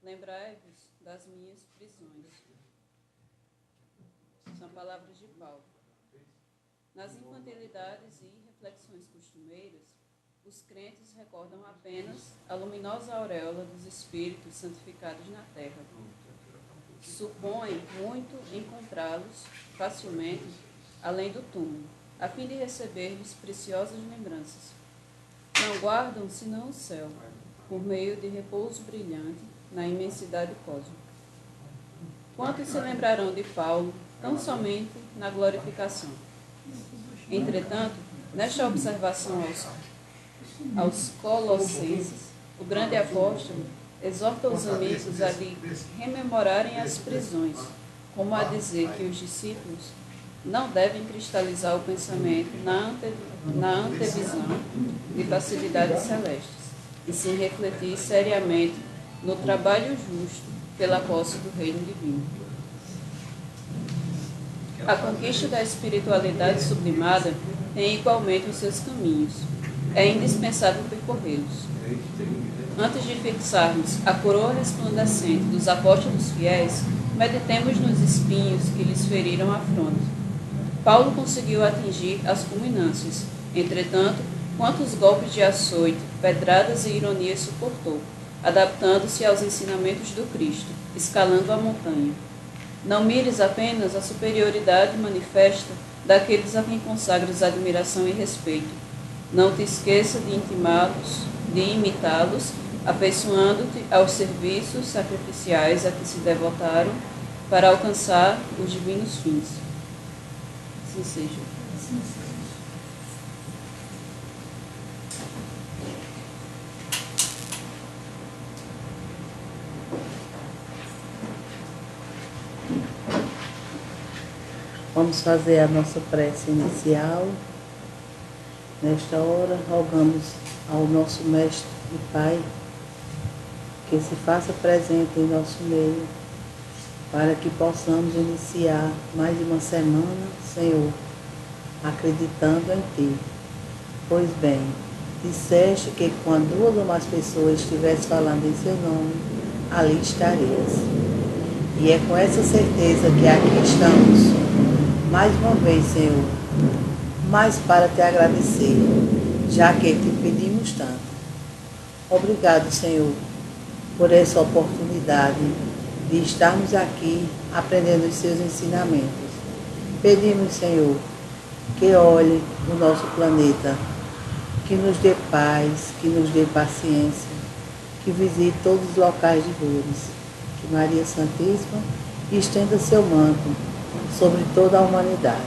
lembrai-vos das minhas prisões. São palavras de Paulo. Nas infantilidades e reflexões costumeiras, os crentes recordam apenas a luminosa auréola dos espíritos santificados na terra. Supõem muito encontrá-los facilmente além do túmulo, a fim de receber-lhes preciosas lembranças. Não guardam senão o céu, por meio de repouso brilhante na imensidade cósmica. Quantos se lembrarão de Paulo tão somente na glorificação? Entretanto, nesta observação aos Colossenses, o grande apóstolo exorta os amigos a lhe rememorarem as prisões, como a dizer que os discípulos não devem cristalizar o pensamento na antevisão de facilidades celestes, e sim refletir seriamente no trabalho justo pela posse do reino divino. A conquista da espiritualidade sublimada tem igualmente os seus caminhos. É indispensável percorrê-los. Antes de fixarmos a coroa resplandecente dos apóstolos fiéis, meditemos nos espinhos que lhes feriram a fronte. Paulo conseguiu atingir as culminâncias. Entretanto, quantos golpes de açoite, pedradas e ironias suportou, adaptando-se aos ensinamentos do Cristo, escalando a montanha. Não mires apenas a superioridade manifesta daqueles a quem consagras admiração e respeito. Não te esqueça de imitá-los, afeiçoando-te aos serviços sacrificiais a que se devotaram para alcançar os divinos fins. Assim seja. Vamos fazer a nossa prece inicial. Nesta hora, rogamos ao nosso Mestre e Pai que se faça presente em nosso meio, para que possamos iniciar mais uma semana, Senhor, acreditando em Ti. Pois bem, disseste que quando 2 ou mais pessoas estivessem falando em Seu nome, ali estarias. E é com essa certeza que aqui estamos, mais uma vez, Senhor, mas para Te agradecer, já que Te pedimos tanto. Obrigado, Senhor, por essa oportunidade de estarmos aqui aprendendo os Seus ensinamentos. Pedimos, Senhor, que olhe o nosso planeta, que nos dê paz, que nos dê paciência, que visite todos os locais de dores, que Maria Santíssima estenda seu manto sobre toda a humanidade.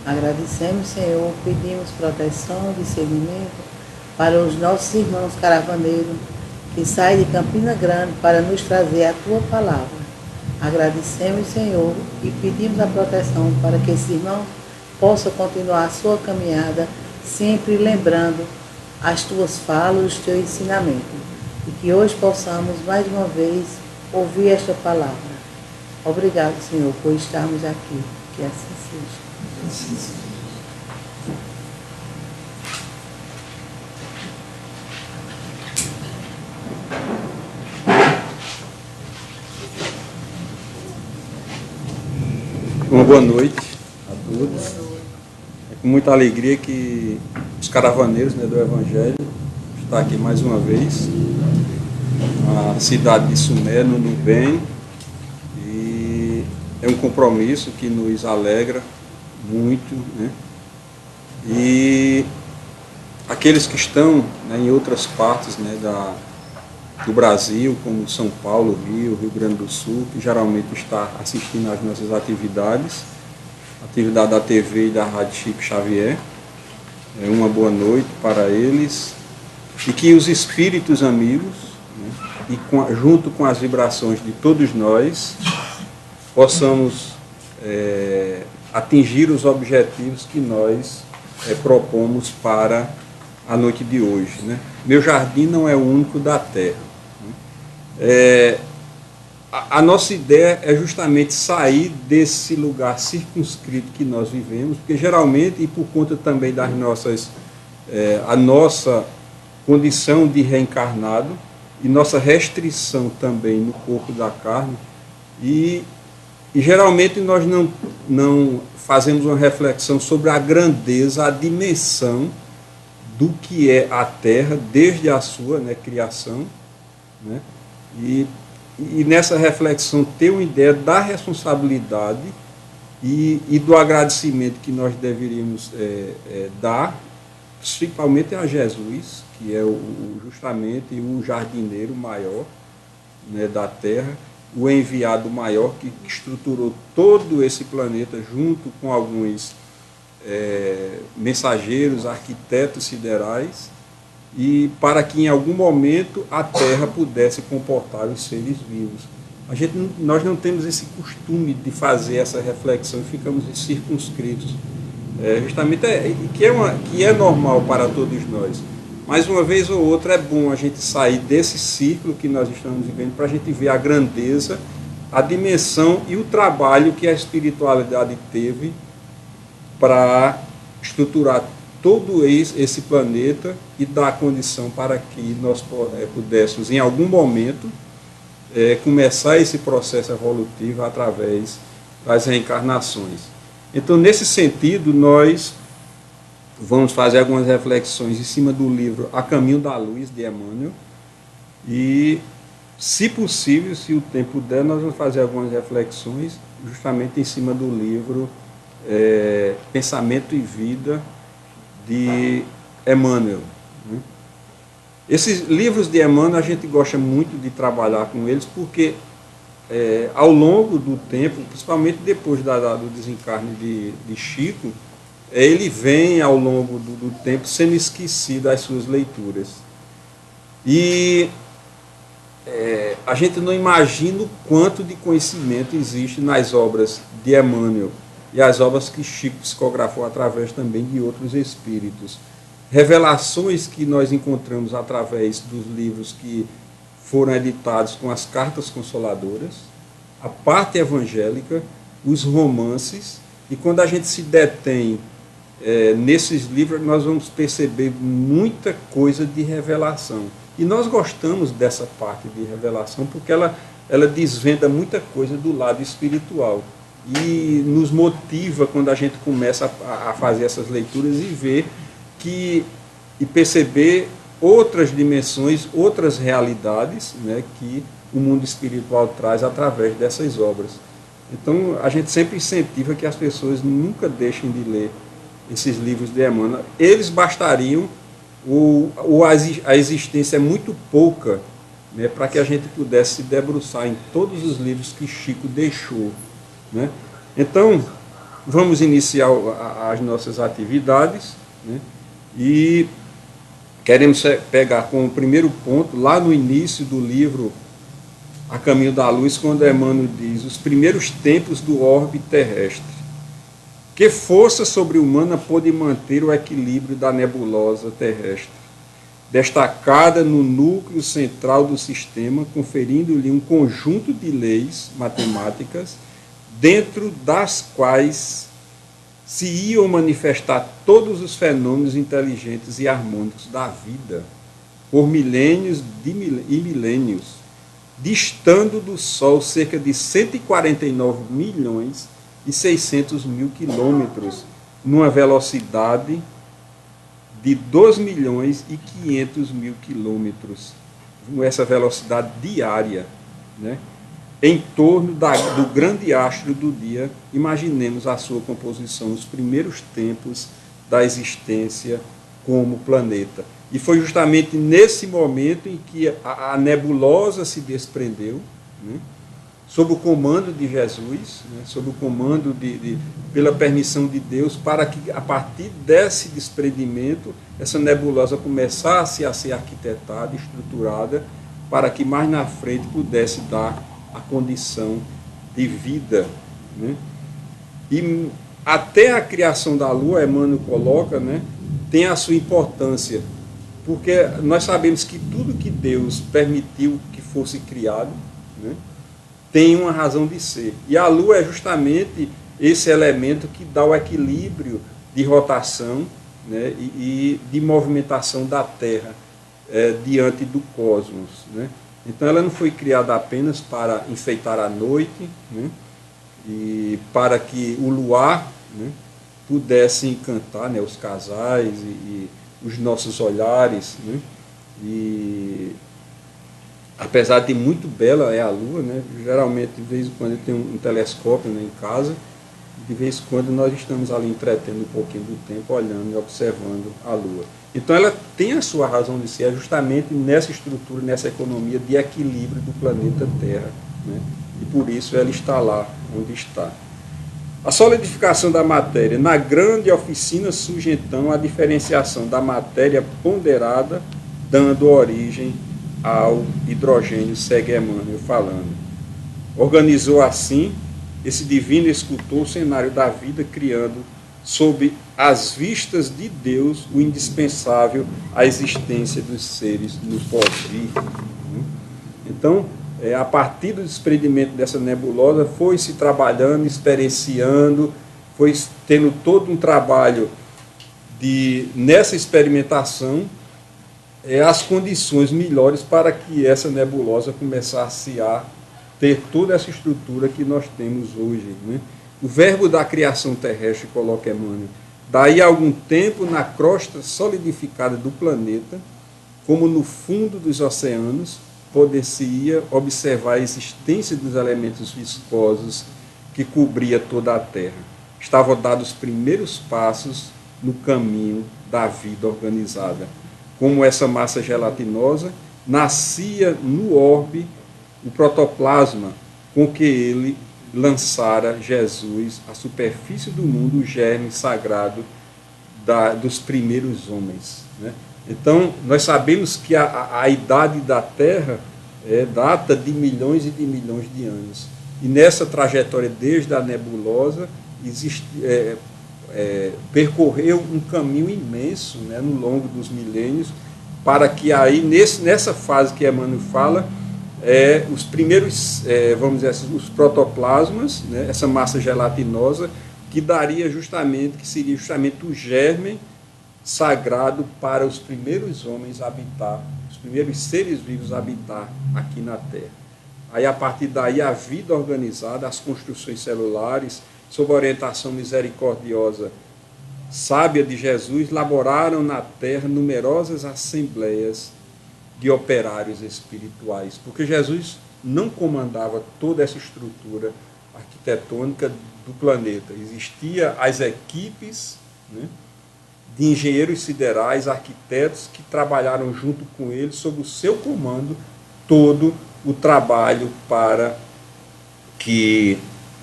Agradecemos, Senhor, pedimos proteção, discernimento para os nossos irmãos caravaneiros que saem de Campina Grande para nos trazer a Tua palavra. Agradecemos, Senhor, e pedimos a proteção para que esses irmãos possam continuar a sua caminhada, sempre lembrando as Tuas falas, os Teus ensinamentos, e que hoje possamos mais uma vez ouvir esta palavra. Obrigado, Senhor, por estarmos aqui. Que assim seja. Uma boa noite a todos. É com muita alegria que os caravaneiros, do Evangelho estão aqui mais uma vez, na cidade de Sumé, no Nubem. É um compromisso que nos alegra muito, E aqueles que estão em outras partes do Brasil, como São Paulo, Rio Grande do Sul, que geralmente está assistindo às nossas atividade da TV e da Rádio Chico Xavier. Uma boa noite para eles. E que os espíritos amigos, junto com as vibrações de todos nós, possamos atingir os objetivos que nós propomos para a noite de hoje. Meu jardim não é o único da Terra. A nossa ideia é justamente sair desse lugar circunscrito que nós vivemos, porque geralmente, e por conta também das a nossa condição de reencarnado, e nossa restrição também no corpo da carne, e geralmente nós não fazemos uma reflexão sobre a grandeza, a dimensão do que é a terra desde a sua, né, criação, né, e nessa reflexão ter uma ideia da responsabilidade e do agradecimento que nós deveríamos dar, principalmente a Jesus, que é justamente o jardineiro maior, né, da terra, o enviado maior que estruturou todo esse planeta junto com alguns mensageiros, arquitetos siderais, e para que em algum momento a Terra pudesse comportar os seres vivos. Nós não temos esse costume de fazer essa reflexão e ficamos circunscritos, justamente que é normal para todos nós. Mas uma vez ou outra é bom a gente sair desse ciclo que nós estamos vivendo para a gente ver a grandeza, a dimensão e o trabalho que a espiritualidade teve para estruturar todo esse planeta e dar condição para que nós pudéssemos, em algum momento, começar esse processo evolutivo através das reencarnações. Então, nesse sentido, nós vamos fazer algumas reflexões em cima do livro A Caminho da Luz, de Emmanuel, e, se possível, se o tempo der, nós vamos fazer algumas reflexões justamente em cima do livro Pensamento e Vida, de Emmanuel. Esses livros de Emmanuel a gente gosta muito de trabalhar com eles porque ao longo do tempo, principalmente depois do desencarne de Chico, ele vem ao longo do tempo sendo esquecido as suas leituras. E a gente não imagina o quanto de conhecimento existe nas obras de Emmanuel e as obras que Chico psicografou através também de outros espíritos. Revelações que nós encontramos através dos livros que foram editados com as cartas consoladoras, a parte evangélica, os romances, e quando a gente se detém nesses livros, nós vamos perceber muita coisa de revelação. E nós gostamos dessa parte de revelação porque ela desvenda muita coisa do lado espiritual. E nos motiva quando a gente começa a fazer essas leituras e ver e perceber outras dimensões, outras realidades, né, que o mundo espiritual traz através dessas obras. Então, a gente sempre incentiva que as pessoas nunca deixem de ler esses livros de Emmanuel. Eles bastariam, a existência é muito pouca, né, para que a gente pudesse se debruçar em todos os livros que Chico deixou. Né? Então, vamos iniciar as nossas atividades, né? E queremos pegar como primeiro ponto, lá no início do livro A Caminho da Luz, quando Emmanuel diz: os primeiros tempos do orbe terrestre. Que força sobre-humana pôde manter o equilíbrio da nebulosa terrestre, destacada no núcleo central do sistema, conferindo-lhe um conjunto de leis matemáticas, dentro das quais se iam manifestar todos os fenômenos inteligentes e harmônicos da vida, por milênios e milênios, distando do Sol cerca de 149 milhões e 600 mil quilômetros, numa velocidade de 2 milhões e 500 mil quilômetros, essa velocidade diária, né? Em torno do grande astro do dia. Imaginemos a sua composição nos primeiros tempos da existência como planeta. E foi justamente nesse momento em que a nebulosa se desprendeu, né, sob o comando de Jesus, né, sob o comando pela permissão de Deus, para que a partir desse desprendimento essa nebulosa começasse a ser arquitetada, estruturada, para que mais na frente pudesse dar a condição de vida. Né? E até a criação da Lua, Emmanuel coloca, né, tem a sua importância, porque nós sabemos que tudo que Deus permitiu que fosse criado, né, tem uma razão de ser. E a Lua é justamente esse elemento que dá o equilíbrio de rotação, né, e de movimentação da Terra. diante do cosmos, né? Então ela não foi criada apenas para enfeitar a noite, né? E para que o luar, né, pudesse encantar, né, os casais e os nossos olhares, né? E apesar de muito bela é a lua, né? Geralmente de vez em quando eu tenho um telescópio, né, em casa, de vez em quando nós estamos ali entretendo um pouquinho do tempo, olhando e observando a lua. Então ela tem a sua razão de ser justamente nessa estrutura, nessa economia de equilíbrio do planeta Terra, né? E por isso ela está lá onde está. A solidificação da matéria. Na grande oficina surge então a diferenciação da matéria ponderada, dando origem ao hidrogênio, segue Emmanuel falando. Organizou assim esse divino escultor o cenário da vida, criando sob as vistas de Deus o indispensável à existência dos seres no porvir. Então, a partir do desprendimento dessa nebulosa, foi se trabalhando, experienciando, foi tendo todo um trabalho nessa experimentação, as condições melhores para que essa nebulosa começasse a ter toda essa estrutura que nós temos hoje, né? O verbo da criação terrestre, coloca Emmanuel, daí a algum tempo na crosta solidificada do planeta, como no fundo dos oceanos, poder-se-ia observar a existência dos elementos viscosos que cobria toda a Terra. Estavam dados os primeiros passos no caminho da vida organizada. Como essa massa gelatinosa, nascia no orbe o protoplasma com que ele lançara Jesus à superfície do mundo, o germe sagrado dos primeiros homens, né? Então, nós sabemos que a idade da Terra data de milhões e de milhões de anos. E nessa trajetória, desde a nebulosa, percorreu um caminho imenso, né, no longo dos milênios, para que aí, nessa fase que Emmanuel fala, os primeiros, vamos dizer assim, os protoplasmas, né, essa massa gelatinosa, que seria justamente o germe sagrado para os primeiros homens habitar, os primeiros seres vivos habitar aqui na Terra. Aí, a partir daí, a vida organizada, as construções celulares, sob a orientação misericordiosa, sábia de Jesus, laboraram na Terra numerosas assembleias de operários espirituais, porque Jesus não comandava toda essa estrutura arquitetônica do planeta. Existiam as equipes, né, de engenheiros siderais, arquitetos, que trabalharam junto com ele, sob o seu comando, todo o trabalho para que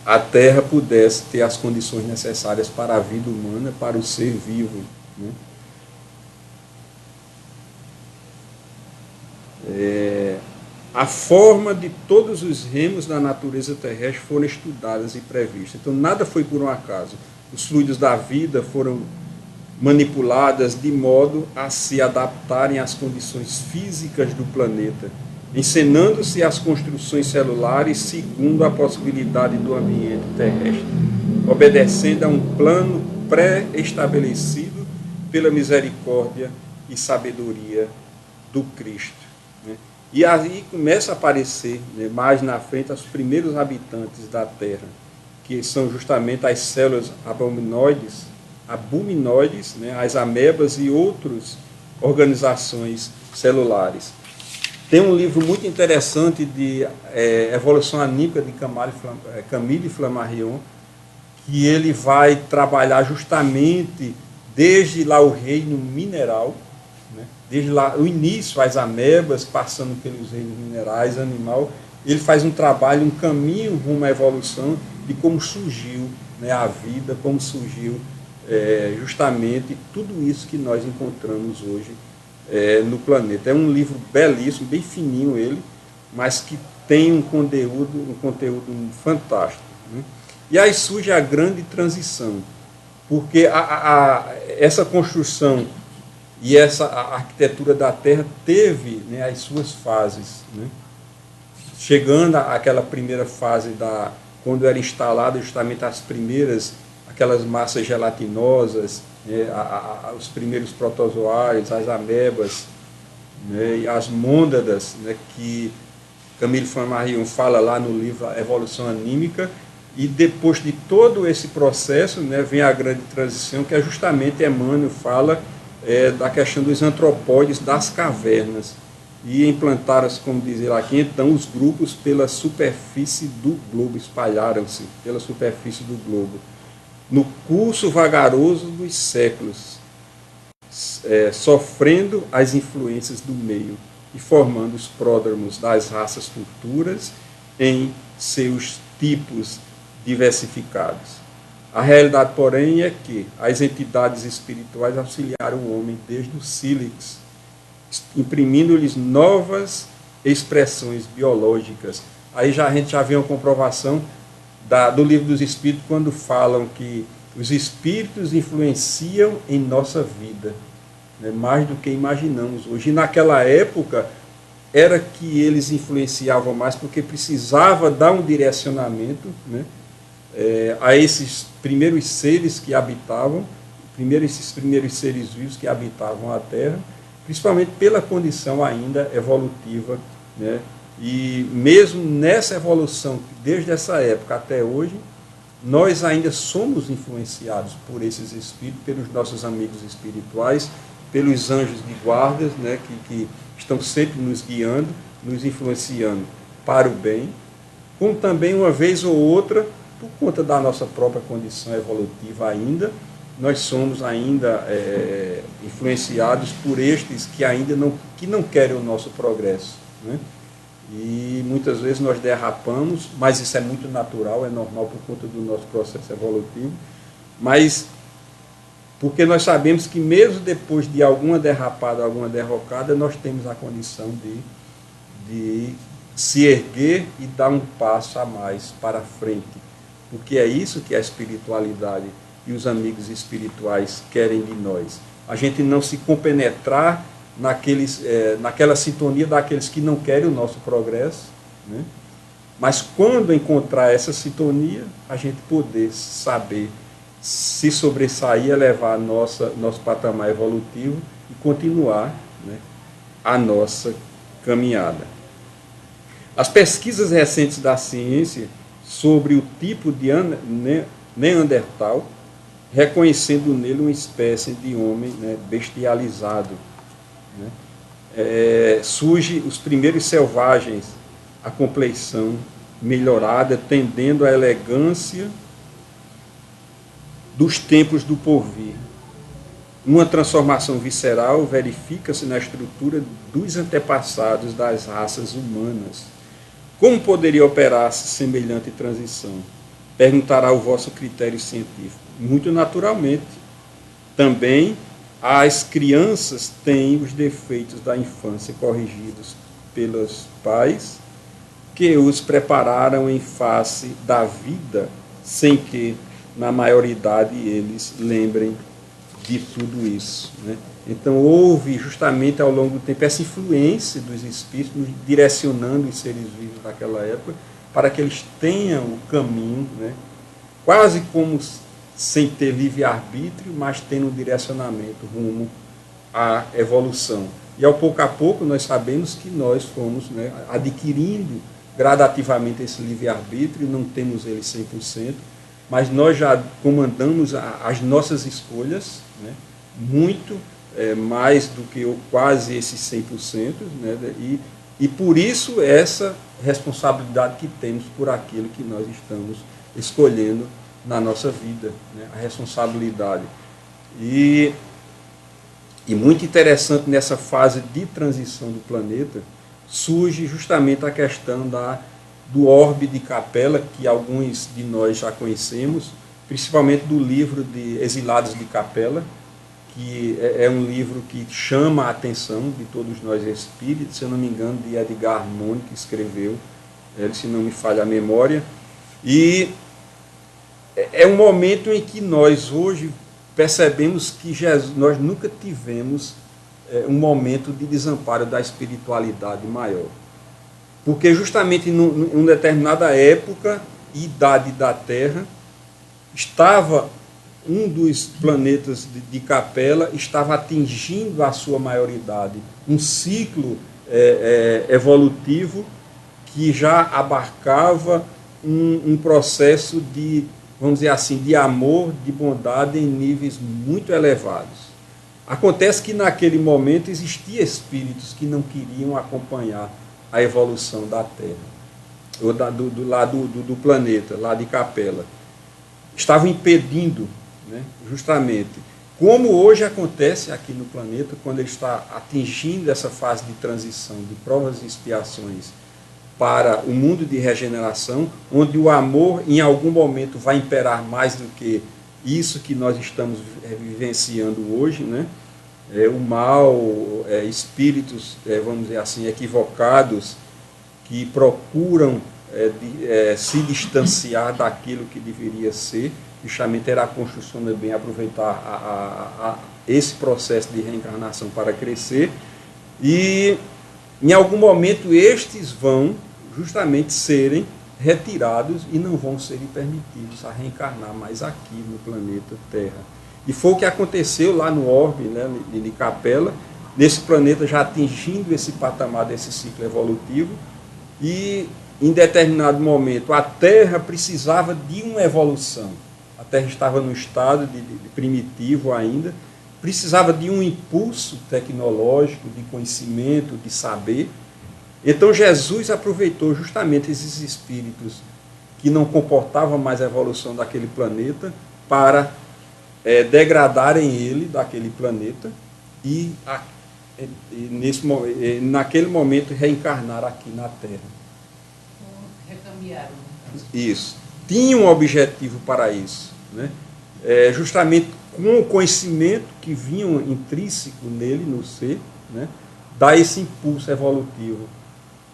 a Terra pudesse ter as condições necessárias para a vida humana, para o ser vivo, né? A forma de todos os remos da natureza terrestre foram estudadas e previstas. Então, nada foi por um acaso. Os fluidos da vida foram manipuladas de modo a se adaptarem às condições físicas do planeta, encenando-se as construções celulares segundo a possibilidade do ambiente terrestre, obedecendo a um plano pré-estabelecido pela misericórdia e sabedoria do Cristo, né? E aí começa a aparecer, né, mais na frente, os primeiros habitantes da Terra, que são justamente as células abuminoides, né, as amebas e outras organizações celulares. Tem um livro muito interessante de evolução anímica de Camille Flammarion, que ele vai trabalhar justamente desde lá o reino mineral, né, desde lá o início, as amebas, passando pelos reinos minerais, animal. Ele faz um trabalho, um caminho rumo à evolução de como surgiu, né, a vida, como surgiu justamente tudo isso que nós encontramos hoje no planeta. É um livro belíssimo, bem fininho ele, mas que tem um conteúdo fantástico, né? E aí surge a grande transição, porque essa construção e essa arquitetura da Terra teve, né, as suas fases, né? Chegando àquela primeira fase, quando era instalada justamente aquelas massas gelatinosas, né, os primeiros protozoários, as amebas, né, e as mônadas, né, que Camille Flammarion fala lá no livro A Evolução Anímica, e depois de todo esse processo, né, vem a grande transição, que é justamente Emmanuel fala da questão dos antropóides das cavernas, e implantaram-se, como diz ele aqui, então os grupos pela superfície do globo, espalharam-se pela superfície do globo, no curso vagaroso dos séculos, sofrendo as influências do meio e formando os pródromos das raças futuras em seus tipos diversificados. A realidade, porém, é que as entidades espirituais auxiliaram o homem desde o sílix, imprimindo-lhes novas expressões biológicas. Aí a gente já vê uma comprovação do Livro dos Espíritos, quando falam que os espíritos influenciam em nossa vida, né, mais do que imaginamos hoje. E naquela época era que eles influenciavam mais, porque precisava dar um direcionamento, né, a esses primeiros seres que habitavam, esses primeiros seres vivos que habitavam a Terra, principalmente pela condição ainda evolutiva, né? E mesmo nessa evolução, desde essa época até hoje, nós ainda somos influenciados por esses espíritos, pelos nossos amigos espirituais, pelos anjos de guardas, né, que estão sempre nos guiando, nos influenciando para o bem, como também, uma vez ou outra, por conta da nossa própria condição evolutiva ainda, nós somos ainda influenciados por estes que não querem o nosso progresso, né? E muitas vezes nós derrapamos, mas isso é muito natural, é normal por conta do nosso processo evolutivo, mas porque nós sabemos que mesmo depois de alguma derrapada, alguma derrocada, nós temos a condição de se erguer e dar um passo a mais para frente, porque é isso que a espiritualidade e os amigos espirituais querem de nós. A gente não se compenetrar naquela sintonia daqueles que não querem o nosso progresso, né? Mas quando encontrar essa sintonia, a gente poder saber se sobressair, elevar nosso patamar evolutivo e continuar, né, a nossa caminhada. As pesquisas recentes da ciência sobre o tipo de Neandertal, reconhecendo nele uma espécie de homem, né, bestializado, né? Surge os primeiros selvagens, a compleição melhorada, tendendo à elegância dos tempos do porvir. Uma transformação visceral verifica-se na estrutura dos antepassados das raças humanas. Como poderia operar-se semelhante transição? Perguntará o vosso critério científico. Muito naturalmente. Também as crianças têm os defeitos da infância corrigidos pelos pais, que os prepararam em face da vida, sem que, na maioridade, eles lembrem de tudo isso, né? Então, houve justamente ao longo do tempo essa influência dos espíritos direcionando os seres vivos daquela época para que eles tenham o caminho, né, quase como sem ter livre-arbítrio, mas tendo um direcionamento rumo à evolução. E ao pouco a pouco nós sabemos que nós fomos, né, adquirindo gradativamente esse livre-arbítrio, não temos ele 100%, mas nós já comandamos as nossas escolhas, né, muito mais do que quase esses 100%, né, e por isso essa responsabilidade que temos por aquilo que nós estamos escolhendo na nossa vida, né, a responsabilidade. E muito interessante nessa fase de transição do planeta, surge justamente a questão do orbe de Capella, que alguns de nós já conhecemos, principalmente do livro de Exilados de Capella, que é um livro que chama a atenção de todos nós espíritos, se eu não me engano, de Edgar Mono, que escreveu, se não me falha a memória. E é um momento em que nós hoje percebemos que nós nunca tivemos um momento de desamparo da espiritualidade maior. Porque justamente em uma determinada época e idade da Terra, estava um dos planetas de Capela estava atingindo a sua maioridade, um ciclo evolutivo que já abarcava um processo de, vamos dizer assim, de amor, de bondade em níveis muito elevados. Acontece que naquele momento existiam espíritos que não queriam acompanhar a evolução da Terra, ou do planeta, lá de Capela. Estavam impedindo, né, justamente, como hoje acontece aqui no planeta, quando ele está atingindo essa fase de transição, de provas e expiações, para o mundo de regeneração, onde o amor em algum momento vai imperar mais do que isso que nós estamos vivenciando hoje, né? O mal, espíritos, vamos dizer assim, equivocados, que procuram se distanciar daquilo que deveria ser, justamente era a construção do bem, aproveitar esse processo de reencarnação para crescer, e em algum momento estes vão justamente serem retirados e não vão serem permitidos a reencarnar mais aqui no planeta Terra. E foi o que aconteceu lá no orbe, né, de Capela, nesse planeta já atingindo esse patamar desse ciclo evolutivo, e em determinado momento a Terra precisava de uma evolução. A Terra estava no estado de primitivo ainda, precisava de um impulso tecnológico, de conhecimento, de saber. Então Jesus aproveitou justamente esses espíritos que não comportavam mais a evolução daquele planeta para degradarem ele daquele planeta e naquele momento reencarnar aqui na Terra. Recambiaram. Isso. Tinha um objetivo para isso, né? Justamente com o conhecimento que vinha intrínseco nele, no ser, né? Dar esse impulso evolutivo.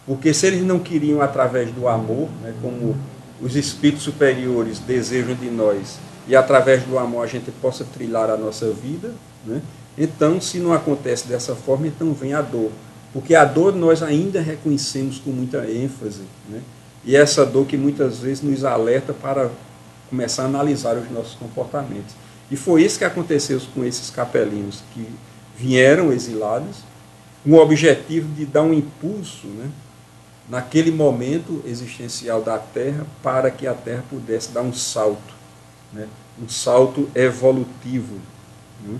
Porque se eles não queriam através do amor, né, como os espíritos superiores desejam de nós, e através do amor a gente possa trilhar a nossa vida, né? Então, se não acontece dessa forma, então vem a dor. Porque a dor nós ainda reconhecemos com muita ênfase, né? E essa dor que muitas vezes nos alerta para começar a analisar os nossos comportamentos. E foi isso que aconteceu com esses capelinos que vieram exilados, com o objetivo de dar um impulso, né, naquele momento existencial da Terra, para que a Terra pudesse dar um salto, né, um salto evolutivo, né,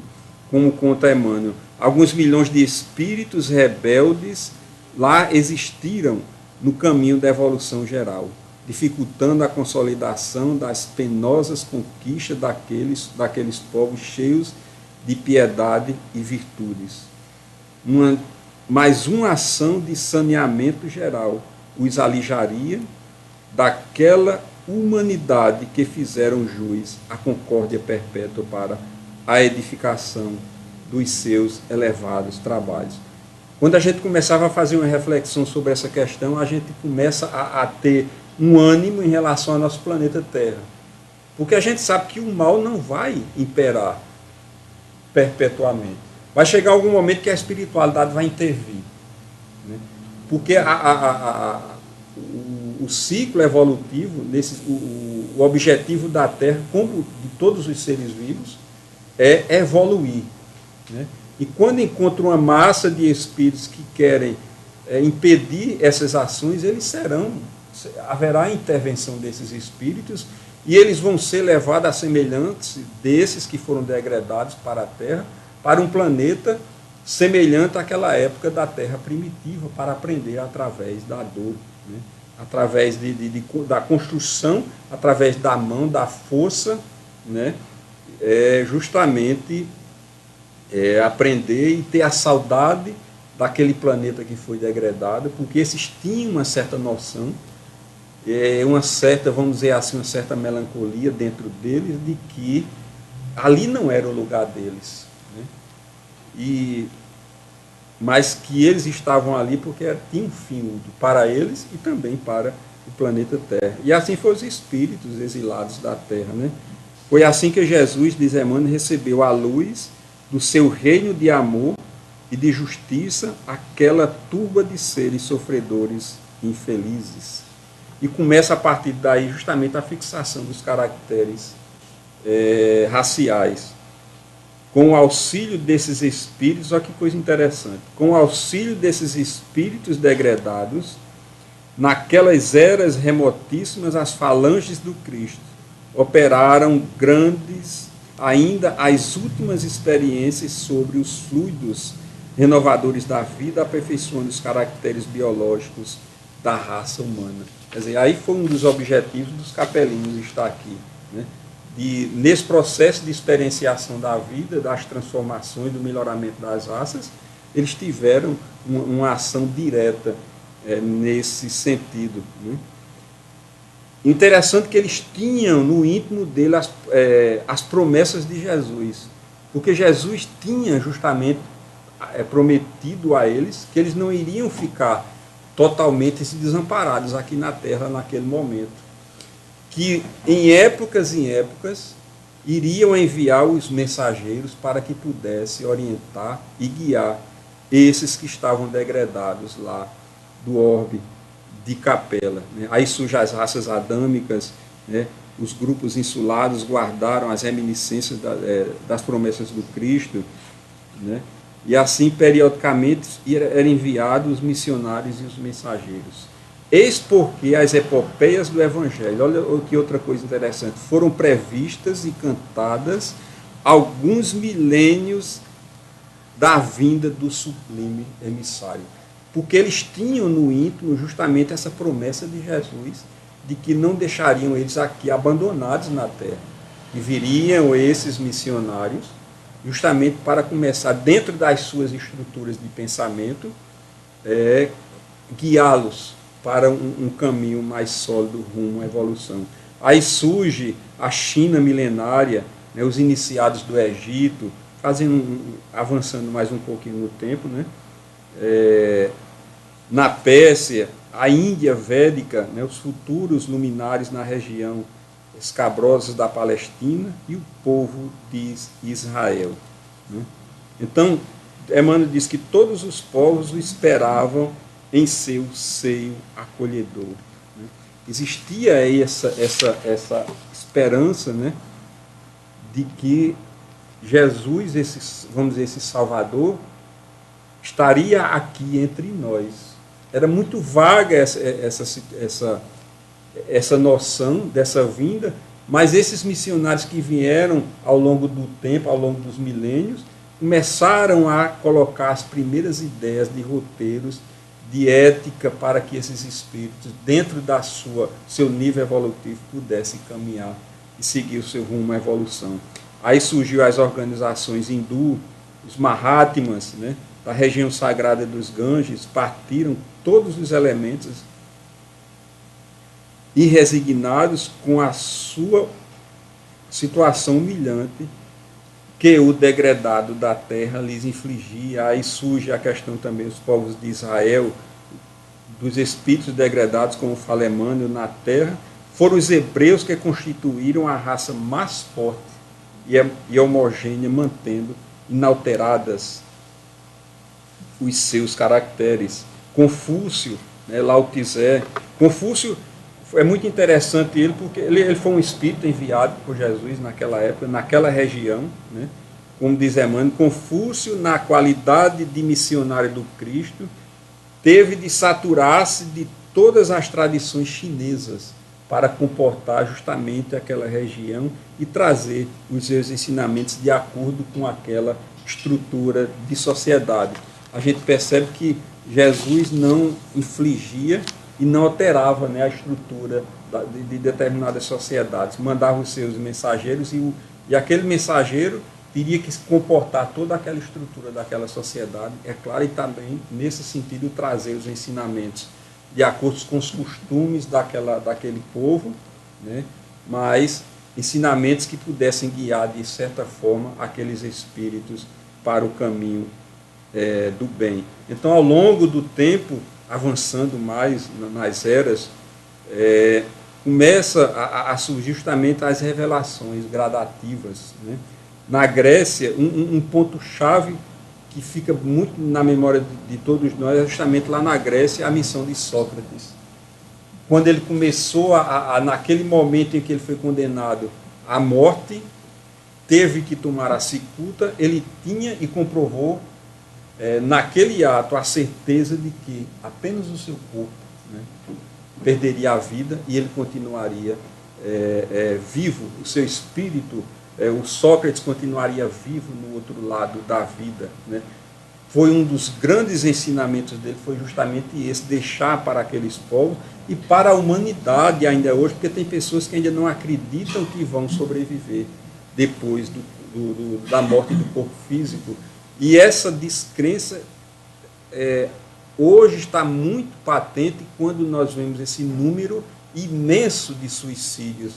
como conta Emmanuel. Alguns milhões de espíritos rebeldes lá existiram no caminho da evolução geral, dificultando a consolidação das penosas conquistas daqueles povos cheios de piedade e virtudes. Mas uma ação de saneamento geral os alijaria daquela humanidade que fizeram jus à concórdia perpétua para a edificação dos seus elevados trabalhos. Quando a gente começava a fazer uma reflexão sobre essa questão, a gente começa a ter um ânimo em relação ao nosso planeta Terra. Porque a gente sabe que o mal não vai imperar perpetuamente. Vai chegar algum momento que a espiritualidade vai intervir, né? Porque o ciclo evolutivo, o objetivo da Terra, como de todos os seres vivos, é evoluir, né? E quando encontra uma massa de espíritos que querem impedir essas ações, haverá a intervenção desses espíritos e eles vão ser levados a semelhantes desses que foram degradados para a Terra, para um planeta semelhante àquela época da Terra primitiva, para aprender através da dor, né? Através da construção, através da mão, da força, né? Justamente aprender e ter a saudade daquele planeta que foi degradado, porque esses tinham uma certa noção, uma certa, vamos dizer assim, uma certa melancolia dentro deles de que ali não era o lugar deles, né? Mas que eles estavam ali porque tinha um fim para eles e também para o planeta Terra. E assim foram os espíritos exilados da Terra, né? Foi assim que Jesus, diz Emmanuel, recebeu a luz do seu reino de amor e de justiça aquela turba de seres sofredores infelizes. E começa a partir daí justamente a fixação dos caracteres raciais. Com o auxílio desses espíritos, olha que coisa interessante, com o auxílio desses espíritos degradados, naquelas eras remotíssimas, as falanges do Cristo operaram grandes, ainda as últimas experiências sobre os fluidos renovadores da vida, aperfeiçoando os caracteres biológicos da raça humana. Quer dizer, aí foi um dos objetivos dos capelinhos estar aqui, né? Nesse processo de experienciação da vida, das transformações, do melhoramento das raças, eles tiveram uma ação direta nesse sentido, né? Interessante que eles tinham no íntimo dele as promessas de Jesus, porque Jesus tinha justamente prometido a eles que eles não iriam ficar totalmente desamparados aqui na Terra naquele momento, que em épocas iriam enviar os mensageiros para que pudesse orientar e guiar esses que estavam degradados lá do orbe de Capela, né? Aí surgem as raças adâmicas, né? Os grupos insulados guardaram as reminiscências das promessas do Cristo, né? E assim, periodicamente, eram enviados os missionários e os mensageiros. Eis porque as epopeias do Evangelho, olha que outra coisa interessante, foram previstas e cantadas alguns milênios da vinda do sublime emissário. Porque eles tinham no íntimo justamente essa promessa de Jesus, de que não deixariam eles aqui abandonados na terra. E viriam esses missionários justamente para começar, dentro das suas estruturas de pensamento, guiá-los para um caminho mais sólido rumo à evolução. Aí surge a China milenária, né, os iniciados do Egito, avançando mais um pouquinho no tempo, né? Na Pérsia, a Índia védica, né, os futuros luminares na região escabrosa da Palestina e o povo de Israel, né? Então, Emmanuel diz que todos os povos o esperavam em seu seio acolhedor, né? Existia aí essa esperança, né, de que Jesus, vamos dizer, esse Salvador, estaria aqui entre nós. Era muito vaga essa noção dessa vinda, mas esses missionários que vieram ao longo do tempo, ao longo dos milênios, começaram a colocar as primeiras ideias de roteiros, de ética, para que esses espíritos, dentro da seu nível evolutivo, pudessem caminhar e seguir o seu rumo à evolução. Aí surgiu as organizações hindu, os Mahatmas, né, da região sagrada dos Ganges, partiram todos os elementos e resignados com a sua situação humilhante que o degradado da terra lhes infligia. Aí surge a questão também dos povos de Israel, dos espíritos degradados, como fala Emmanuel, na terra. Foram os hebreus que constituíram a raça mais forte e homogênea, mantendo inalteradas os seus caracteres. Confúcio, né, Lao Tse. Confúcio é muito interessante ele, porque ele foi um espírito enviado por Jesus naquela época, naquela região, né? Como diz Emmanuel, Confúcio, na qualidade de missionário do Cristo, teve de saturar-se de todas as tradições chinesas para comportar justamente aquela região e trazer os seus ensinamentos de acordo com aquela estrutura de sociedade. A gente percebe que Jesus não infligia e não alterava, né, a estrutura de determinadas sociedades. Mandava os seus mensageiros e aquele mensageiro teria que se comportar toda aquela estrutura daquela sociedade, é claro, e também, nesse sentido, trazer os ensinamentos de acordo com os costumes daquele povo, né, mas ensinamentos que pudessem guiar, de certa forma, aqueles espíritos para o caminho do bem. Então, ao longo do tempo, avançando mais nas eras, começa a surgir justamente as revelações gradativas, né? Na Grécia, um ponto-chave que fica muito na memória de todos nós é justamente lá na Grécia a missão de Sócrates. Quando ele começou, naquele momento em que ele foi condenado a morte, teve que tomar a cicuta, ele tinha e comprovou naquele ato a certeza de que apenas o seu corpo, né, perderia a vida e ele continuaria vivo, o seu espírito, o Sócrates continuaria vivo no outro lado da vida, né? Foi um dos grandes ensinamentos dele, foi justamente esse, deixar para aqueles povos e para a humanidade ainda hoje, porque tem pessoas que ainda não acreditam que vão sobreviver depois da morte do corpo físico. E essa descrença hoje está muito patente quando nós vemos esse número imenso de suicídios,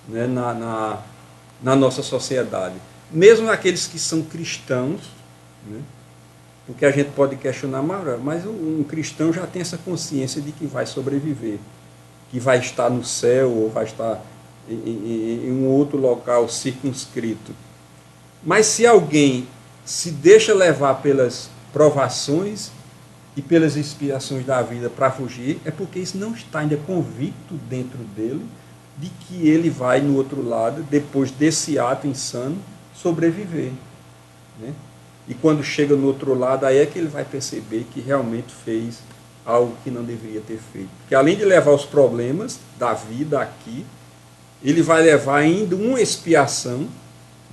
né, na nossa sociedade. Mesmo aqueles que são cristãos, né, porque a gente pode questionar, mas um cristão já tem essa consciência de que vai sobreviver, que vai estar no céu ou vai estar em um outro local circunscrito. Mas se alguém se deixa levar pelas provações e pelas expiações da vida para fugir, é porque isso não está ainda convicto dentro dele de que ele vai no outro lado, depois desse ato insano, sobreviver, né? E quando chega no outro lado, aí é que ele vai perceber que realmente fez algo que não deveria ter feito. Porque além de levar os problemas da vida aqui, ele vai levar ainda uma expiação,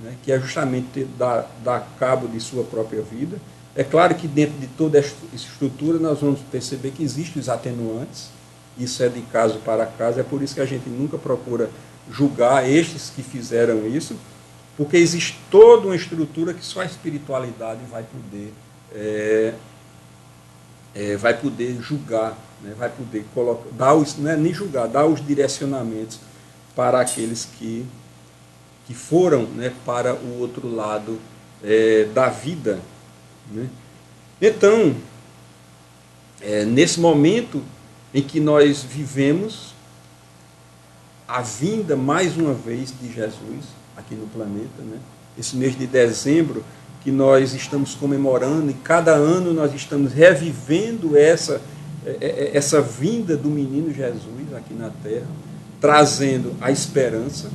né, que é justamente dar cabo de sua própria vida. É claro que dentro de toda essa estrutura nós vamos perceber que existem os atenuantes, isso é de caso para caso, é por isso que a gente nunca procura julgar estes que fizeram isso, porque existe toda uma estrutura que só a espiritualidade vai poder julgar, né? Vai poder colocar, não é nem julgar, dar os direcionamentos para aqueles que foram, né, para o outro lado da vida, né? Então, nesse momento em que nós vivemos a vinda mais uma vez de Jesus aqui no planeta, né? Esse mês de dezembro que nós estamos comemorando, e cada ano nós estamos revivendo essa vinda do menino Jesus aqui na Terra, trazendo a esperança,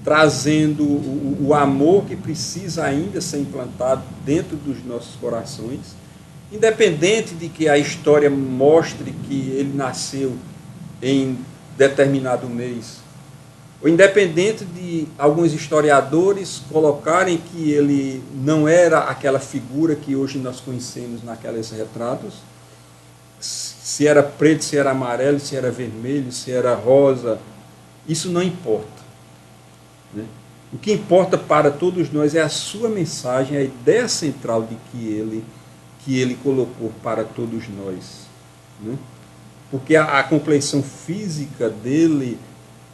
trazendo o amor que precisa ainda ser implantado dentro dos nossos corações, independente de que a história mostre que ele nasceu em determinado mês, ou independente de alguns historiadores colocarem que ele não era aquela figura que hoje nós conhecemos naqueles retratos, se era preto, se era amarelo, se era vermelho, se era rosa, isso não importa, né? O que importa para todos nós é a sua mensagem, a ideia central de que ele colocou para todos nós, né? Porque a compleição física dele,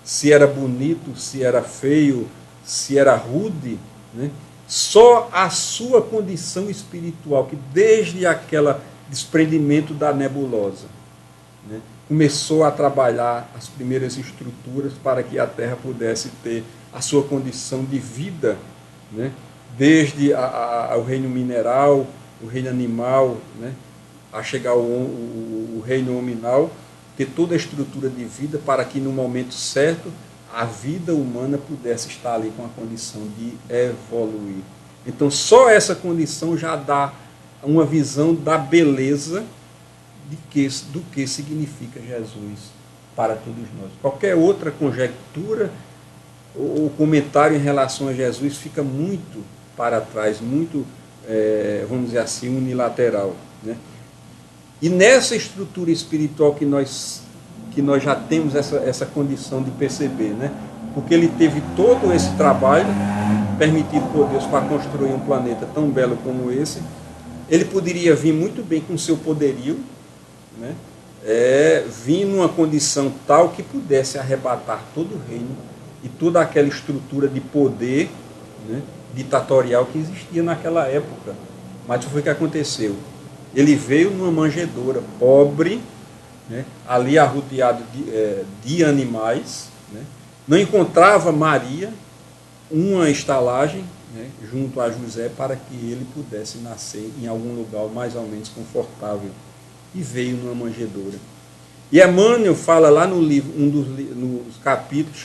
se era bonito, se era feio, se era rude, né? Só a sua condição espiritual, que desde aquele desprendimento da nebulosa, né, começou a trabalhar as primeiras estruturas para que a Terra pudesse ter a sua condição de vida, né, desde o reino mineral, o reino animal, né, a chegar o reino hominal, ter toda a estrutura de vida para que no momento certo a vida humana pudesse estar ali com a condição de evoluir. Então só essa condição já dá uma visão da beleza do que significa Jesus para todos nós. Qualquer outra conjectura ou comentário em relação a Jesus fica muito para trás, muito, vamos dizer assim, unilateral, né? E nessa estrutura espiritual que nós já temos essa condição de perceber, né? Porque ele teve todo esse trabalho permitido por Deus para construir um planeta tão belo como esse. Ele poderia vir muito bem com seu poderio, né? Vir numa condição tal que pudesse arrebatar todo o reino e toda aquela estrutura de poder, né, ditatorial que existia naquela época. Mas o que foi que aconteceu? Ele veio numa manjedoura pobre, né, ali arrodeado de animais, né, não encontrava Maria, uma estalagem, né, junto a José para que ele pudesse nascer em algum lugar mais ou menos confortável, e veio numa manjedoura. E Emmanuel fala lá no livro, nos capítulos,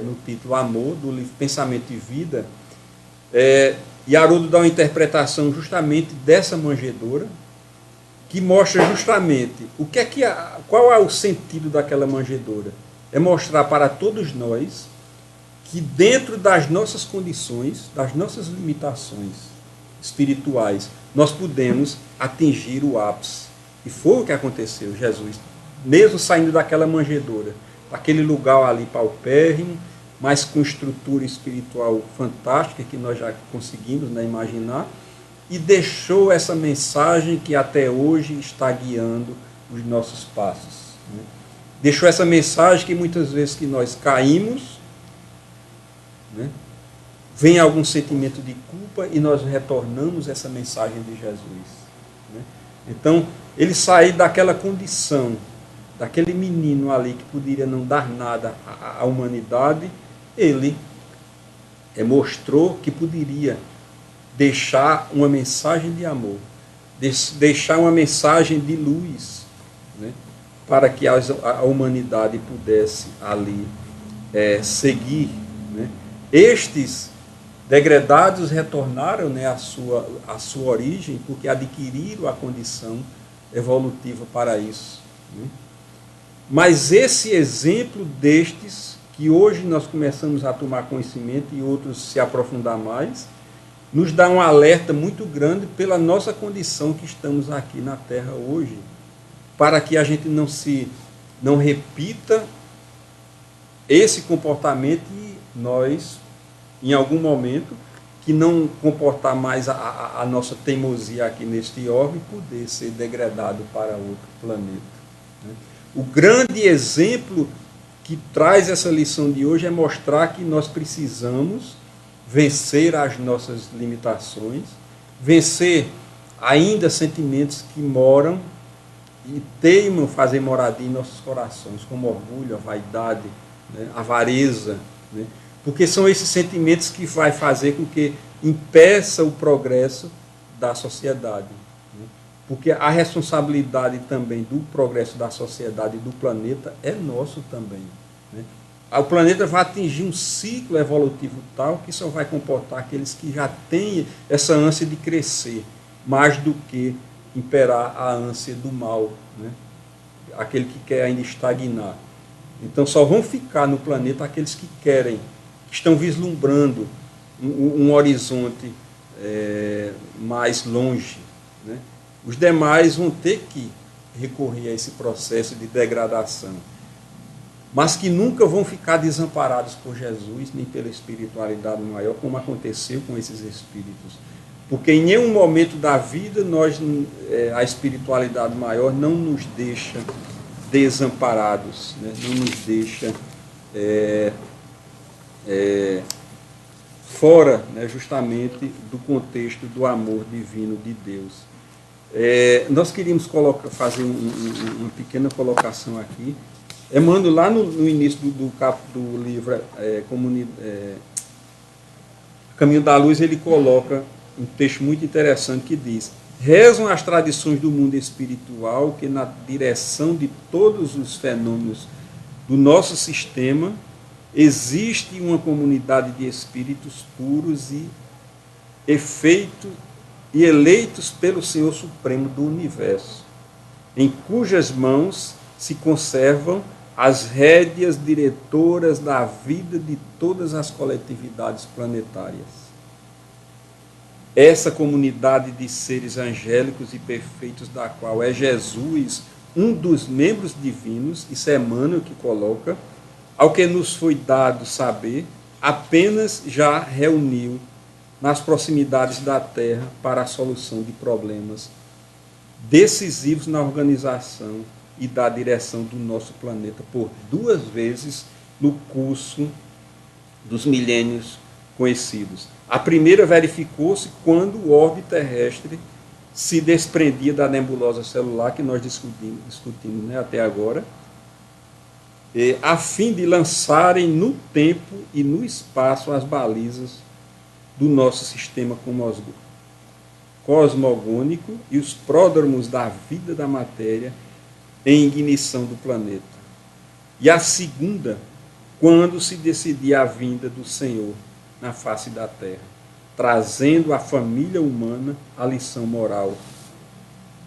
no título Amor, do livro Pensamento e Vida, e Haroldo dá uma interpretação justamente dessa manjedoura, que mostra justamente qual é o sentido daquela manjedoura. É mostrar para todos nós que dentro das nossas condições, das nossas limitações espirituais, nós podemos atingir o ápice. E foi o que aconteceu. Jesus, mesmo saindo daquela manjedoura, daquele lugar ali paupérrimo, mas com estrutura espiritual fantástica, que nós já conseguimos, né, imaginar, e deixou essa mensagem que até hoje está guiando os nossos passos. Né? Deixou essa mensagem que muitas vezes que nós caímos, né, vem algum sentimento de culpa e nós retornamos essa mensagem de Jesus. Né? Então, ele sair daquela condição, daquele menino ali que poderia não dar nada à humanidade, ele mostrou que poderia deixar uma mensagem de amor, deixar uma mensagem de luz, né, para que a humanidade pudesse ali seguir. Né. Estes degradados retornaram, né, à sua origem, porque adquiriram a condição evolutiva para isso. Né. Mas esse exemplo destes, que hoje nós começamos a tomar conhecimento e outros se aprofundar mais, nos dá um alerta muito grande pela nossa condição que estamos aqui na Terra hoje, para que a gente não repita esse comportamento e nós, em algum momento, que não comportar mais a nossa teimosia aqui neste orbe, poder ser degradado para outro planeta. Né? O grande exemplo que traz essa lição de hoje é mostrar que nós precisamos vencer as nossas limitações, vencer ainda sentimentos que moram e teimam fazer moradia em nossos corações, como orgulho, a vaidade, né, a avareza, né, porque são esses sentimentos que vai fazer com que impeça o progresso da sociedade. Né, porque a responsabilidade também do progresso da sociedade e do planeta é nosso também. Né. O planeta vai atingir um ciclo evolutivo tal que só vai comportar aqueles que já têm essa ânsia de crescer, mais do que imperar a ânsia do mal, né? Aquele que quer ainda estagnar. Então só vão ficar no planeta aqueles que querem, que estão vislumbrando um horizonte mais longe. Né? Os demais vão ter que recorrer a esse processo de degradação, mas que nunca vão ficar desamparados por Jesus, nem pela espiritualidade maior, como aconteceu com esses espíritos. Porque em nenhum momento da vida a espiritualidade maior não nos deixa desamparados, né? Não nos deixa fora, né, justamente do contexto do amor divino de Deus. Nós queríamos fazer uma pequena colocação aqui. Emmanuel, lá no início do livro Caminho da Luz, ele coloca um texto muito interessante que diz: rezam as tradições do mundo espiritual que na direção de todos os fenômenos do nosso sistema existe uma comunidade de espíritos puros e eleitos pelo Senhor Supremo do Universo, em cujas mãos se conservam as rédeas diretoras da vida de todas as coletividades planetárias. Essa comunidade de seres angélicos e perfeitos, da qual é Jesus um dos membros divinos, isso é Emmanuel que coloca, ao que nos foi dado saber, apenas já reuniu nas proximidades da Terra para a solução de problemas decisivos na organização e da direção do nosso planeta por 2 vezes no curso dos milênios conhecidos. A primeira verificou-se quando o orbe terrestre se desprendia da nebulosa celular, que nós discutimos, né, até agora, a fim de lançarem no tempo e no espaço as balizas do nosso sistema cosmogônico e os pródromos da vida da matéria em ignição do planeta. E a segunda, quando se decidir a vinda do Senhor na face da terra, trazendo à família humana a lição moral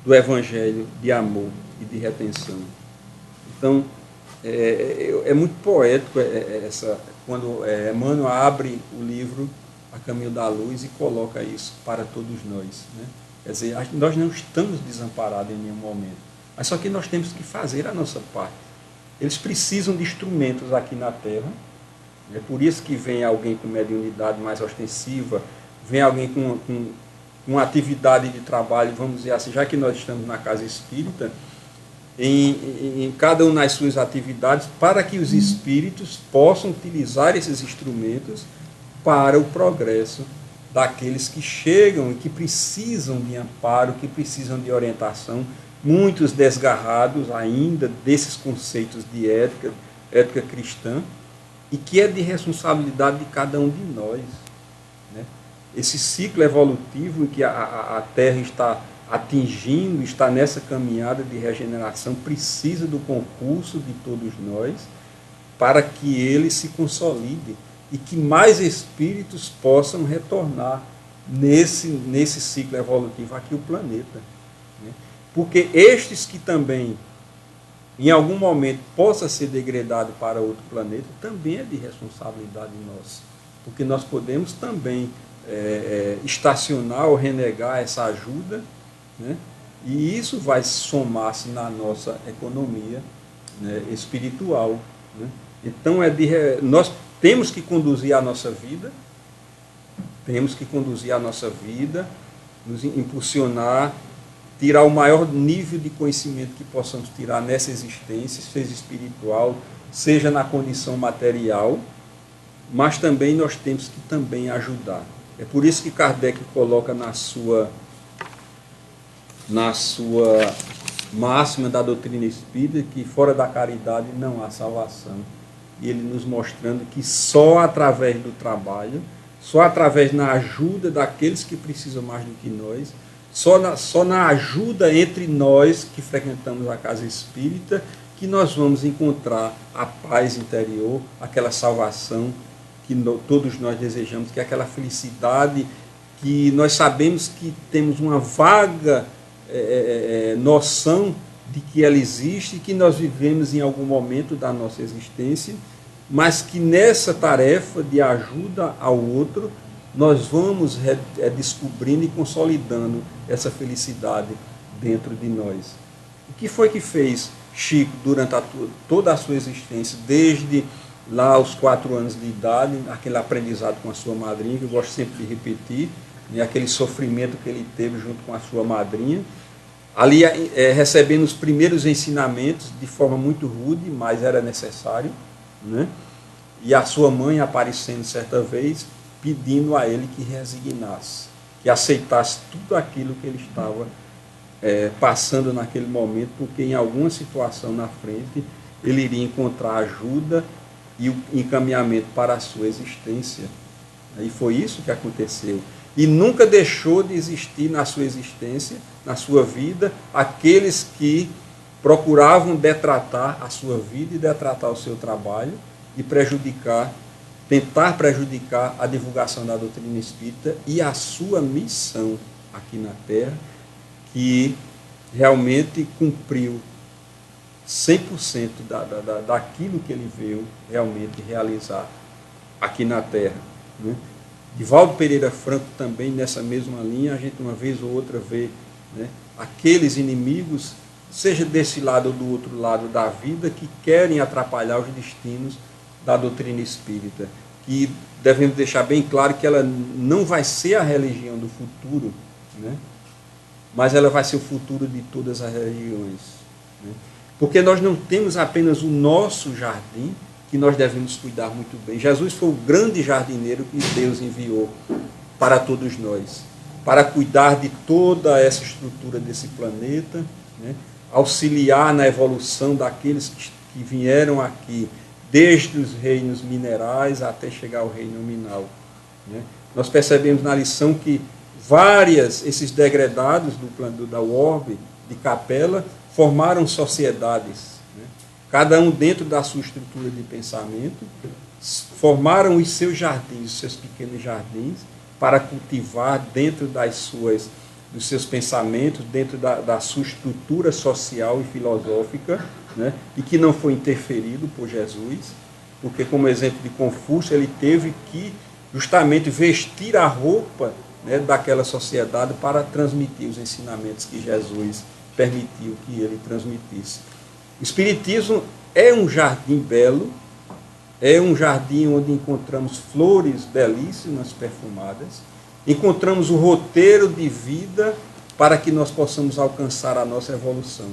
do evangelho de amor e de retenção. Então, é muito poético quando Emmanuel abre o livro A Caminho da Luz e coloca isso para todos nós, né? Quer dizer, nós não estamos desamparados em nenhum momento, mas só que nós temos que fazer a nossa parte. Eles precisam de instrumentos aqui na Terra, é por isso que vem alguém com mediunidade mais ostensiva, vem alguém com uma atividade de trabalho, vamos dizer assim, já que nós estamos na casa espírita, em cada um nas suas atividades, para que os espíritos possam utilizar esses instrumentos para o progresso daqueles que chegam e que precisam de amparo, que precisam de orientação, muitos desgarrados ainda desses conceitos de ética cristã, e que é de responsabilidade de cada um de nós, né? Esse ciclo evolutivo em que a Terra está atingindo, está nessa caminhada de regeneração, precisa do concurso de todos nós para que ele se consolide e que mais espíritos possam retornar nesse ciclo evolutivo aqui o planeta, né? Porque estes que também em algum momento possa ser degradado para outro planeta, também é de responsabilidade nossa, porque nós podemos também estacionar ou renegar essa ajuda, né? E isso vai somar-se na nossa economia, né, espiritual, né? Então nós temos que conduzir a nossa vida, nos impulsionar, tirar o maior nível de conhecimento que possamos tirar nessa existência, seja espiritual, seja na condição material, mas também nós temos que também ajudar. É por isso que Kardec coloca na sua máxima da doutrina espírita que fora da caridade não há salvação. E ele nos mostrando que só através do trabalho, só através da ajuda daqueles que precisam mais do que nós, só na ajuda entre nós que frequentamos a casa espírita, que nós vamos encontrar a paz interior, aquela salvação que todos nós desejamos, que é aquela felicidade que nós sabemos que temos uma vaga noção de que ela existe e que nós vivemos em algum momento da nossa existência, mas que nessa tarefa de ajuda ao outro, nós vamos descobrindo e consolidando essa felicidade dentro de nós. O que foi que fez Chico durante toda a sua existência, desde lá aos 4 anos de idade, aquele aprendizado com a sua madrinha, que eu gosto sempre de repetir, né, aquele sofrimento que ele teve junto com a sua madrinha, ali recebendo os primeiros ensinamentos de forma muito rude, mas era necessário, né? E a sua mãe aparecendo certa vez, pedindo a ele que resignasse, que aceitasse tudo aquilo que ele estava passando naquele momento, porque em alguma situação na frente ele iria encontrar ajuda e o encaminhamento para a sua existência. E foi isso que aconteceu. E nunca deixou de existir na sua existência, na sua vida, aqueles que procuravam detratar a sua vida e detratar o seu trabalho e tentar prejudicar a divulgação da doutrina espírita e a sua missão aqui na Terra, que realmente cumpriu 100% daquilo que ele veio realmente realizar aqui na Terra, né? Divaldo Pereira Franco também nessa mesma linha, a gente uma vez ou outra vê, né, aqueles inimigos, seja desse lado ou do outro lado da vida, que querem atrapalhar os destinos da doutrina espírita, que devemos deixar bem claro que ela não vai ser a religião do futuro, né, mas ela vai ser o futuro de todas as religiões, né, porque nós não temos apenas o nosso jardim, que nós devemos cuidar muito bem. Jesus foi o grande jardineiro que Deus enviou para todos nós, para cuidar de toda essa estrutura desse planeta, né? Auxiliar na evolução daqueles que vieram aqui, desde os reinos minerais até chegar ao reino nominal, né? Nós percebemos na lição que esses degradados da orbe de Capela formaram sociedades, né? Cada um dentro da sua estrutura de pensamento, formaram os seus jardins, os seus pequenos jardins, para cultivar dentro dos seus pensamentos, dentro da sua estrutura social e filosófica, né? E que não foi interferido por Jesus, porque, como exemplo de Confúcio, ele teve que justamente vestir a roupa, né, daquela sociedade para transmitir os ensinamentos que Jesus permitiu que ele transmitisse. O Espiritismo é um jardim belo, é um jardim onde encontramos flores belíssimas, perfumadas, encontramos o roteiro de vida para que nós possamos alcançar a nossa evolução.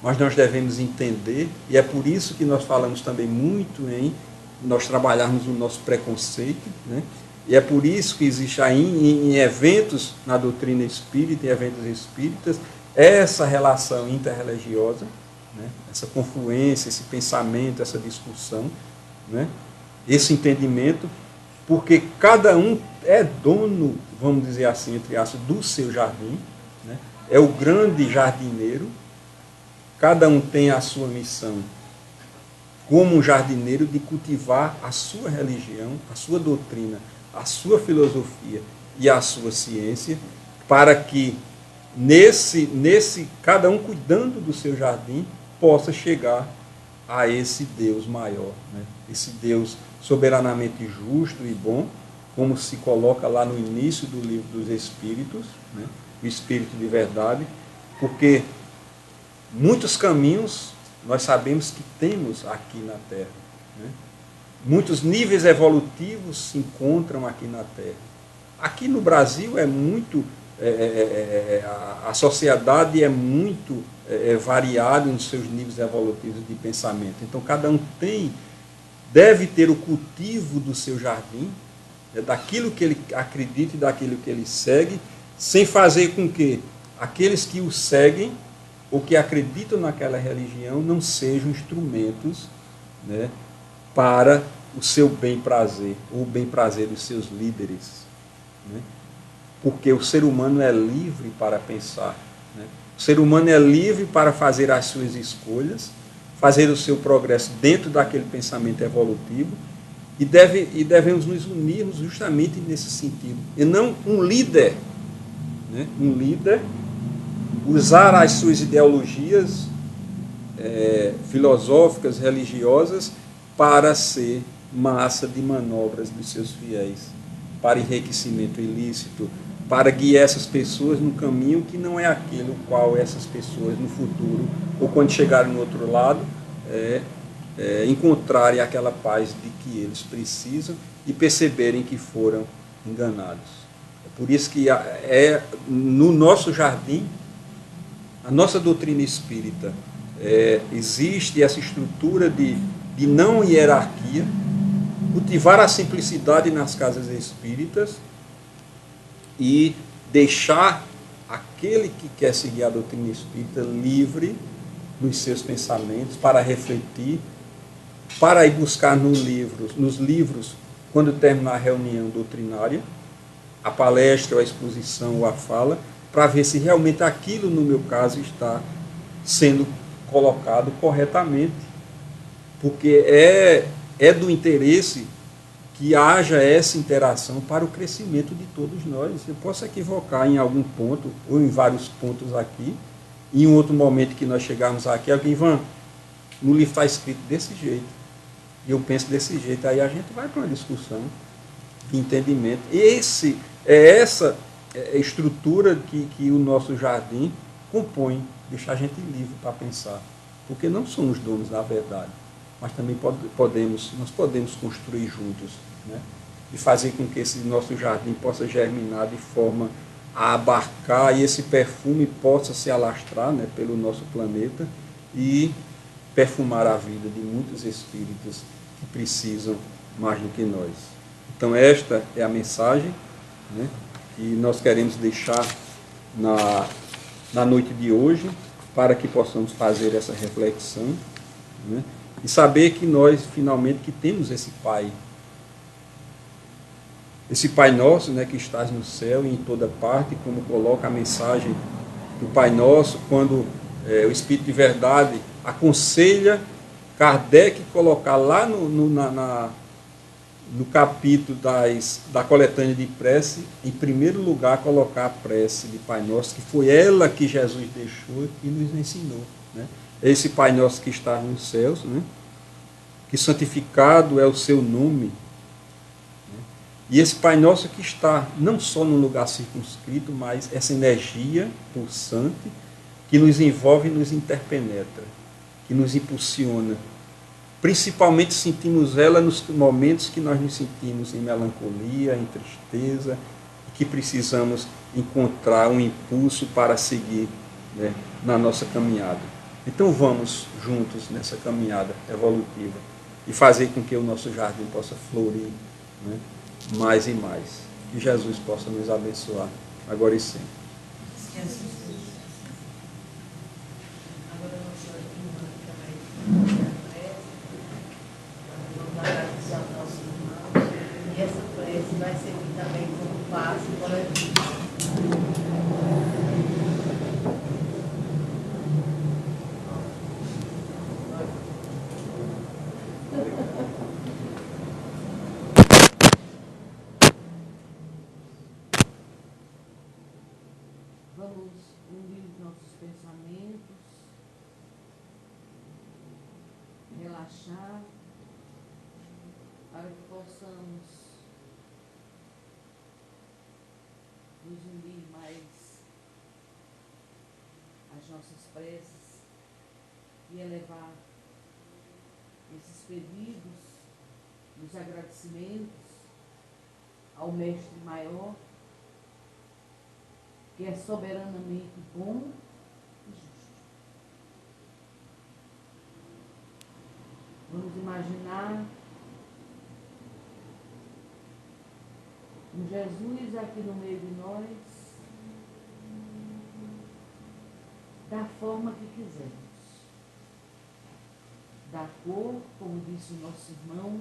Mas nós devemos entender, e é por isso que nós falamos também muito em nós trabalharmos o nosso preconceito, né? E é por isso que existe aí em eventos na doutrina espírita, em eventos espíritas, essa relação interreligiosa, né? Essa confluência, esse pensamento, essa discussão, né? Esse entendimento, porque cada um é dono, vamos dizer assim, entre aspas, do seu jardim, né? É o grande jardineiro, cada um tem a sua missão como um jardineiro de cultivar a sua religião, a sua doutrina, a sua filosofia e a sua ciência, para que cada um cuidando do seu jardim, possa chegar a esse Deus maior, né? Esse Deus soberanamente justo e bom, como se coloca lá no início do livro dos Espíritos, né? O Espírito de verdade, porque muitos caminhos nós sabemos que temos aqui na Terra, né? Muitos níveis evolutivos se encontram aqui na Terra. Aqui no Brasil é muito, a sociedade é muito variada nos seus níveis evolutivos de pensamento. Então cada um deve ter o cultivo do seu jardim, daquilo que ele acredita e daquilo que ele segue, sem fazer com que aqueles que o seguem ou que acreditam naquela religião não sejam instrumentos, né, para o seu bem-prazer, ou o bem-prazer dos seus líderes, né? Porque o ser humano é livre para pensar, né? O ser humano é livre para fazer as suas escolhas, fazer o seu progresso dentro daquele pensamento evolutivo, e devemos nos unirmos justamente nesse sentido. E não um líder, né? Um líder usar as suas ideologias filosóficas, religiosas, para ser massa de manobras dos seus fiéis, para enriquecimento ilícito, para guiar essas pessoas no caminho que não é aquele o qual essas pessoas no futuro, ou quando chegarem no outro lado, encontrarem aquela paz de que eles precisam e perceberem que foram enganados. É por isso que no nosso jardim, a nossa doutrina espírita, existe essa estrutura de não hierarquia, cultivar a simplicidade nas casas espíritas e deixar aquele que quer seguir a doutrina espírita livre nos seus pensamentos para refletir, para ir buscar nos livros, quando terminar a reunião doutrinária, a palestra, ou a exposição ou a fala, para ver se realmente aquilo, no meu caso, está sendo colocado corretamente. Porque é do interesse que haja essa interação para o crescimento de todos nós. Eu posso equivocar em algum ponto, ou em vários pontos aqui, e em outro momento que nós chegarmos aqui, alguém vai, no livro está escrito desse jeito, e eu penso desse jeito, aí a gente vai para uma discussão de entendimento. Essa estrutura que o nosso jardim compõe, deixar a gente livre para pensar, porque não somos donos da verdade, mas também nós podemos construir juntos, né? E fazer com que esse nosso jardim possa germinar de forma a abarcar, e esse perfume possa se alastrar, né, pelo nosso planeta e perfumar a vida de muitos espíritos que precisam mais do que nós. Então esta é a mensagem, né, que nós queremos deixar na noite de hoje, para que possamos fazer essa reflexão, né, e saber que nós, finalmente, que temos esse Pai Nosso, né, que estás no céu e em toda parte, como coloca a mensagem do Pai Nosso, quando o Espírito de Verdade aconselha Kardec colocar lá no capítulo da coletânea de prece, em primeiro lugar, colocar a prece de Pai Nosso, que foi ela que Jesus deixou e nos ensinou. Né? Esse Pai Nosso que está nos céus, né? Que santificado é o seu nome. Né? E esse Pai Nosso que está não só num lugar circunscrito, mas essa energia pulsante que nos envolve e nos interpenetra, que nos impulsiona. Principalmente sentimos ela nos momentos que nós nos sentimos em melancolia, em tristeza, e que precisamos encontrar um impulso para seguir, né, na nossa caminhada. Então vamos juntos nessa caminhada evolutiva e fazer com que o nosso jardim possa florir, né, mais e mais. Que Jesus possa nos abençoar, agora e sempre. E essa prece vai servir também como passo coletivo. Vamos unir nossos pensamentos, relaxar, para que possamos nos unir mais às nossas preces e elevar esses pedidos, os agradecimentos ao Mestre Maior, que é soberanamente bom e justo. Vamos imaginar um Jesus aqui no meio de nós, da forma que quisermos. Da cor, como disse o nosso irmão,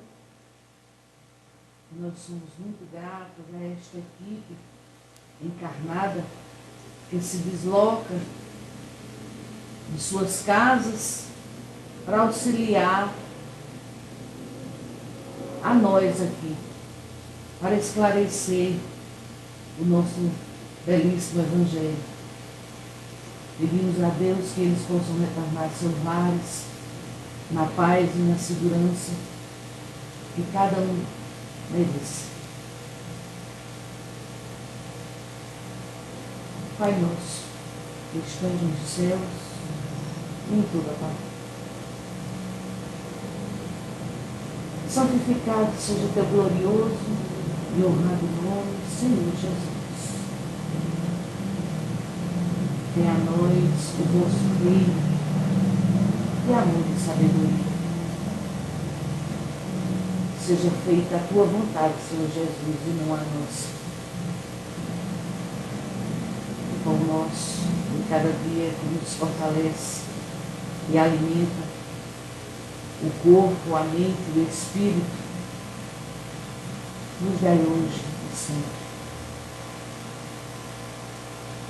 nós somos muito gratos a esta equipe encarnada que se desloca de suas casas para auxiliar a nós aqui, para esclarecer o nosso belíssimo Evangelho. Pedimos a Deus que eles possam retornar a seus lares, na paz e na segurança que cada um merece. Pai nosso, que estás nos céus, em toda parte. Santificado seja o teu glorioso e honrado nome, Senhor Jesus. Venha a nós o vosso reino de amor e sabedoria. Seja feita a tua vontade, Senhor Jesus, e não a nossa. O pão nosso, em cada dia, que nos fortalece e alimenta o corpo, a mente, o espírito, nos dai hoje e sempre.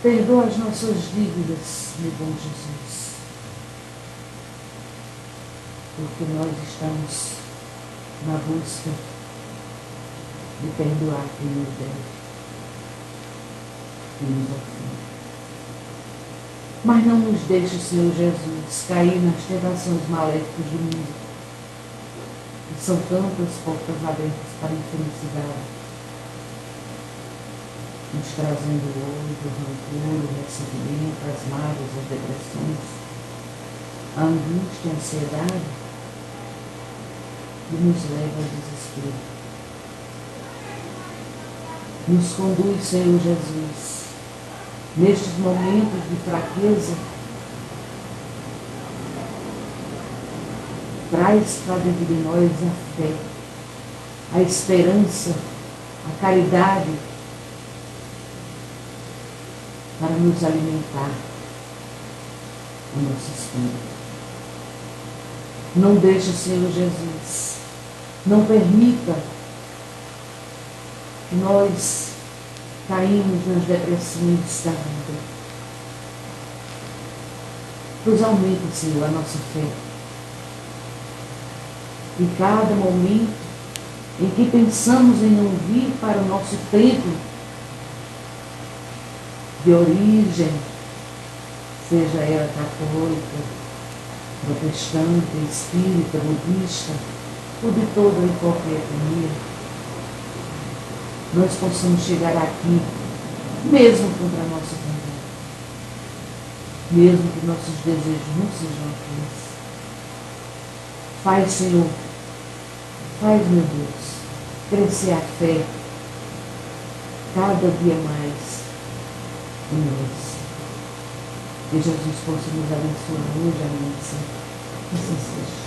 Perdoa as nossas dívidas, meu bom Jesus, porque nós estamos na busca de perdoar quem nos deve e nos ofende. Mas não nos deixe, Senhor Jesus, cair nas tentações maléficas do mundo, que são tantas portas abertas para a infelicidade, nos trazendo o ódio, o rancor, o ressentimento, as mágoas, as depressões, a angústia, a ansiedade, que nos leva ao desespero. Nos conduz, Senhor Jesus, nestes momentos de fraqueza, traz para dentro de nós a fé, a esperança, a caridade, para nos alimentar o nosso espírito. Não deixe, Senhor Jesus, não permita que nós caímos nas depressões da vida. nos aumente, Senhor, a nossa fé. E cada momento em que pensamos em não vir para o nosso templo de origem, seja ela católica, protestante, espírita, budista, ou de toda e qualquer etnia, nós possamos chegar aqui, mesmo contra a nossa vontade, mesmo que nossos desejos não sejam aqueles. Faz, Senhor, faz, meu Deus, crescer a fé cada dia mais em nós. Que Jesus possa nos abençoar hoje, amanhã e sempre. Assim seja.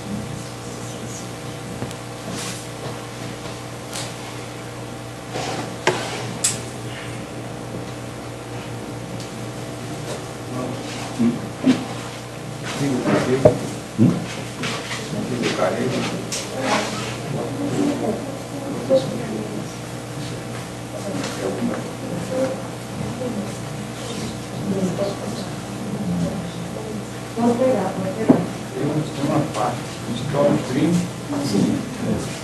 Pode pegar. Tem uma parte, os 3.